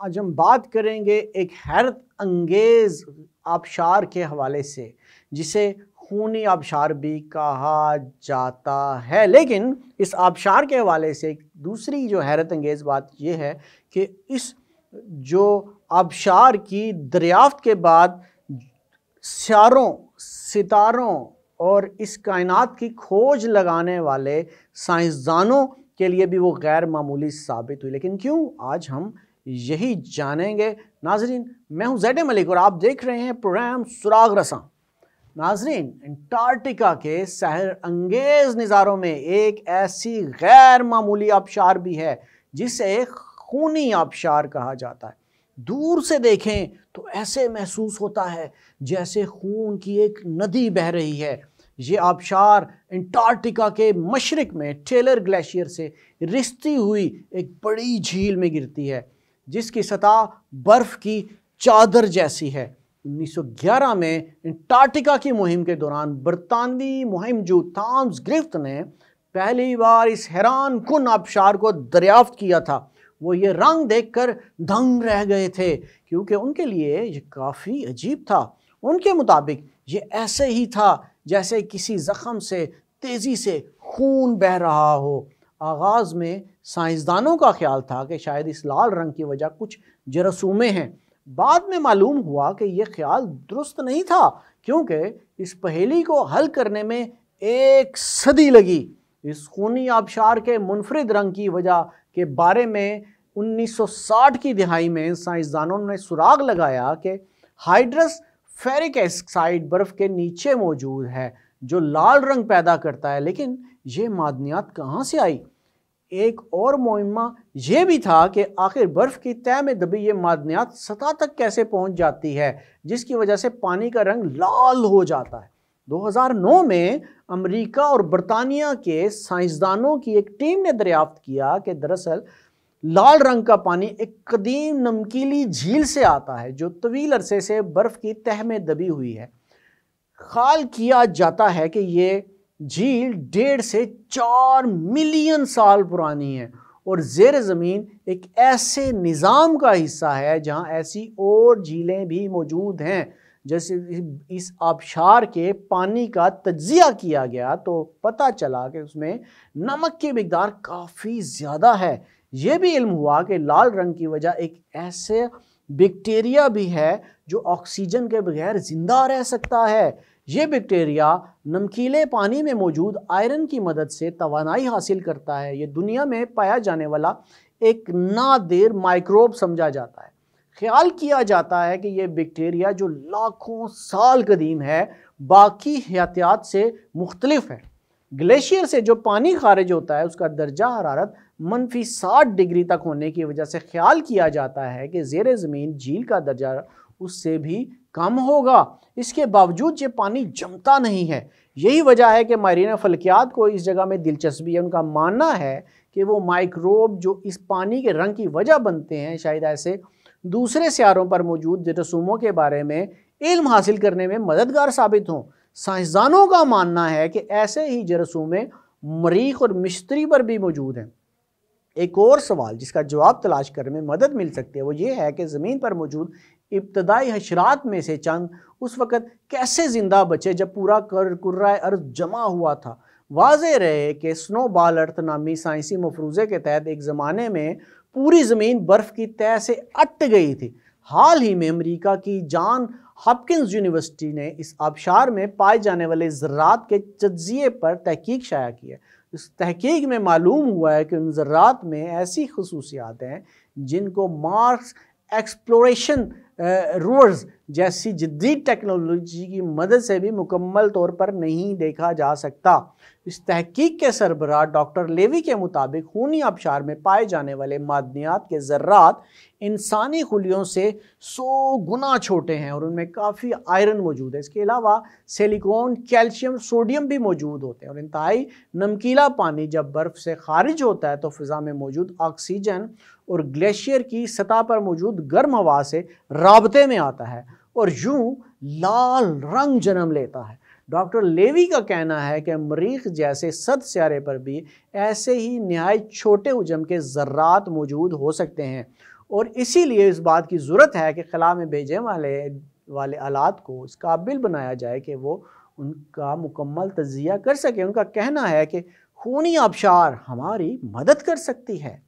आज हम बात करेंगे एक हैरत अंगेज आबशार के हवाले से, जिसे खूनी आबशार भी कहा जाता है। लेकिन इस आबशार के हवाले से एक दूसरी जो हैरत अंगेज बात यह है कि इस जो आबशार की दरियाफ्त के बाद सियारों, सितारों और इस कायनात की खोज लगाने वाले साइंसदानों के लिए भी वो गैर मामूली साबित हुई। लेकिन क्यों, आज हम यही जानेंगे। नाजरीन, मैं हूं ज़ैड मलिक और आप देख रहे हैं प्रोग्राम सुराग रसां। नाजरीन, अंटार्कटिका के सहर अंगेज नज़ारों में एक ऐसी गैर मामूली आबशार भी है जिसे खूनी आबशार कहा जाता है। दूर से देखें तो ऐसे महसूस होता है जैसे खून की एक नदी बह रही है। ये आबशार अंटार्कटिका के मशरिक में टेलर ग्लेशियर से रिश्ती हुई एक बड़ी झील में गिरती है, जिसकी सतह बर्फ़ की चादर जैसी है। 1911 में अंटार्कटिका की मुहिम के दौरान बरतानवी मुहिमजू थॉमस ग्रिफ्थ ने पहली बार इस हैरान कुन आबशार को दरियाफ्त किया था। वो ये रंग देखकर दंग रह गए थे, क्योंकि उनके लिए ये काफ़ी अजीब था। उनके मुताबिक ये ऐसे ही था जैसे किसी ज़ख्म से तेज़ी से खून बह रहा हो। आगाज़ में साइंसदानों का ख्याल था कि शायद इस लाल रंग की वजह कुछ जरासूमें हैं। बाद में मालूम हुआ कि यह ख्याल दुरुस्त नहीं था, क्योंकि इस पहेली को हल करने में एक सदी लगी। इस खूनी आबशार के मुनफरिद रंग की वजह के बारे में 1960 की दिहाई में साइंसदानों ने सुराग लगाया कि हाइड्रस फेरिक ऑक्साइड बर्फ़ के नीचे मौजूद है जो लाल रंग पैदा करता है। लेकिन ये मादनियात कहाँ से आई? एक और मुइम्मा यह भी था कि आखिर बर्फ़ की तह में दबी ये मादनियात सतह तक कैसे पहुँच जाती है, जिसकी वजह से पानी का रंग लाल हो जाता है। 2009 में अमेरिका और बरतानिया के साइंसदानों की एक टीम ने दरियाफ्त किया कि दरअसल लाल रंग का पानी एक कदीम नमकीली झील से आता है जो तवील अरसे से बर्फ़ की तह में दबी हुई है। ख्याल किया जाता है कि ये झील 1.5 से 4 मिलियन साल पुरानी है और ज़ेर ज़मीन एक ऐसे निज़ाम का हिस्सा है जहाँ ऐसी और झीलें भी मौजूद हैं। जैसे इस आबशार के पानी का तज्ज़िया किया गया तो पता चला कि उसमें नमक की मिक़दार काफ़ी ज़्यादा है। ये भी इल्म हुआ कि लाल रंग की वजह एक ऐसे बैक्टीरिया भी है जो ऑक्सीजन के बगैर ज़िंदा रह सकता है। ये बैक्टीरिया नमकीले पानी में मौजूद आयरन की मदद से तवानाई हासिल करता है। ये दुनिया में पाया जाने वाला एक नादिर माइक्रोब समझा जाता है। ख्याल किया जाता है कि यह बैक्टीरिया जो लाखों साल कदीम है, बाकी हयातियात से मुख्तलिफ है। ग्लेशियर से जो पानी खारिज होता है उसका दर्जा हरारत -60 डिग्री तक होने की वजह से ख्याल किया जाता है कि ज़ेर ज़मीन झील का दर्जा उससे भी कम होगा। इसके बावजूद ये पानी जमता नहीं है। यही वजह है कि माहिरीन फल्कियात को इस जगह में दिलचस्पी है। उनका मानना है कि वो माइक्रोब जो इस पानी के रंग की वजह बनते हैं, शायद ऐसे दूसरे सियारों पर मौजूद जरासूमों के बारे में इल्म हासिल करने में मददगार साबित हों। साइंसदानों का मानना है कि ऐसे ही जरासूमें मरीख और मिस्त्री पर भी मौजूद हैं। एक और सवाल जिसका जवाब तलाश करने में मदद मिल सकती है वो ये है कि ज़मीन पर मौजूद इब्तदाई हशरात में से चंद उस वक़्त कैसे ज़िंदा बचे जब पूरा कुर्राए अर्ज़ जमा हुआ था। वाज़ेह रहे कि स्नोबॉल अर्थ नामी साइंसी मफरूज़े के तहत एक ज़माने में पूरी ज़मीन बर्फ़ की तह से अट गई थी। हाल ही में अमेरिका की जॉन हॉपकिंस यूनिवर्सिटी ने इस आबशार में पाए जाने वाले ज़र्रात के तज्ज़िये पर तहकीक शाया की है। इस तहकीक में मालूम हुआ है कि उन ज़र्रात में ऐसी खसूसियात हैं जिनको मार्स एक्सप्लोरेशन रोवर्स जैसी जदीद टेक्नोलॉजी की मदद से भी मुकम्मल तौर पर नहीं देखा जा सकता। इस तहकीक के सरबराह डॉक्टर लेवी के मुताबिक खूनी आबशार में पाए जाने वाले मादनियात के ज़र्रात इंसानी खुलियों से 100 गुना छोटे हैं और उनमें काफ़ी आयरन मौजूद है। इसके अलावा सिलिकॉन, कैल्शियम, सोडियम भी मौजूद होते हैं और इंतहाई नमकीला पानी जब बर्फ़ से खारिज होता है तो फ़िज़ा में मौजूद ऑक्सीजन और ग्लेशियर की सतह पर मौजूद गर्म हवा से राबते में आता है और यूं लाल रंग जन्म लेता है। डॉक्टर लेवी का कहना है कि मरीख जैसे सद स्यारे पर भी ऐसे ही नहायत छोटे हुजम के ज़र्रात मौजूद हो सकते हैं और इसीलिए इस बात की ज़रूरत है कि खला में भेजने वाले आलात को इस काबिल बनाया जाए कि वो उनका मुकम्मल तज्जिया कर सके। उनका कहना है कि खूनी आबशार हमारी मदद कर सकती है।